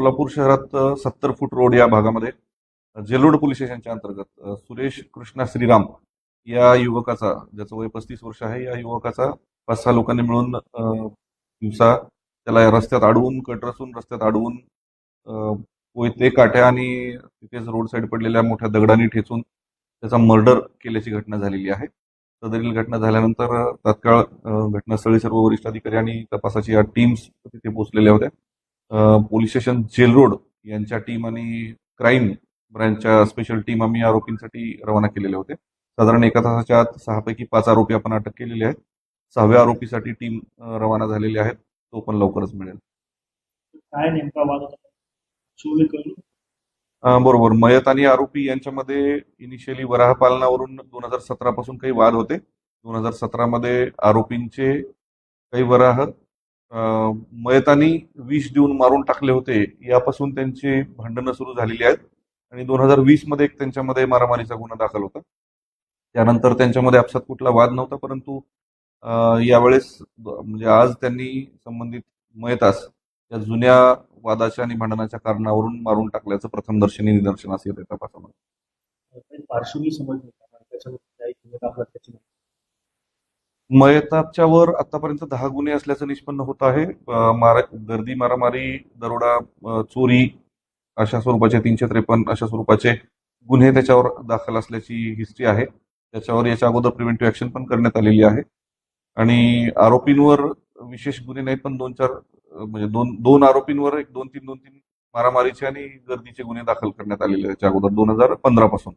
सोलापूर शहरात 70 फूट रोड या भागामध्ये जेलोड पोलीस स्टेशनच्या अंतर्गत सुरेश कृष्णा श्रीराम या युवकाचा, ज्याचं वय 35 वर्ष आहे, या युवकाचा 5-6 लोकांनी मिळून दिवसा त्याला रस्त्यात अडवून, कट रचून रस्त्यात अडवून कोयते, काठ्या आणि तिथेच रोड साईड पडलेल्या मोठ्या दगडांनी ठेचून त्याचा मर्डर केल्याची घटना झालेली आहे. सदरील घटना झाल्यानंतर तात्काळ घटनास्थळी सर्व वरिष्ठ अधिकारी आणि तपासाची टीम्स तिथे पोहोचलेल्या होत्या. पोलीस स्टेशन जेल रोड यांच्या टीम आणि क्राईम ब्रँचच्या स्पेशल टीम आम्ही आरोपींसाठी रवाना केलेले होते. साधारण एका तासाच्या आत 6 पैकी 5 आरोपी आपण अटक केलेले आहेत. 6व्या आरोपीसाठी टीम रवाना झालेली आहे. तो पण लवकरच मिळेल. काय नेमका वाद होता? सुरू करू. बरोबर. मयत आणि आरोपी यांच्यामध्ये इनिशियली वराह पालनावरून 2017 पासून काही वाद होते. 2017 मध्ये आरोपींचे काही वराह मयतांनी विष देऊन मारून टाकले होते, यापासून त्यांची भांडणं सुरू झालेली आहेत. आणि 2020 मध्ये एक त्यांच्यामध्ये मारामारीचा गुन्हा दाखल होता. त्यानंतर त्यांच्यामध्ये आपसात कुठला वाद नव्हता, परंतु यावेळेस म्हणजे आज त्यांनी संबंधित मयतास त्या जुन्या वादाच्या आणि भांडणाच्या कारणावरून मारून टाकल्याचं प्रथमदर्शनी निदर्शनास येते तपासामध्ये. काही पार्श्वभूमी समजली का? त्याच्यावर काही गुन्हे दाखल त्याची माहिती. मयताच्यावर आतापर्यंत 10 गुन्हे असल्याचं निष्पन्न होत आहे. गर्दी, मारामारी, दरोडा, चोरी अशा स्वरूपाचे 353 अशा स्वरूपाचे गुन्हे त्याच्यावर दाखल असल्याची हिस्ट्री आहे. त्याच्यावर याच्या अगोदर प्रिव्हेंटिव्ह ऍक्शन पण करण्यात आलेली आहे. आणि आरोपींवर विशेष गुन्हे नाहीत, पण 2-4 म्हणजे दोन आरोपींवर एक 2-3 मारामारीचे आणि गर्दीचे गुन्हे दाखल करण्यात आलेले त्याच्या अगोदर 2015 पासून.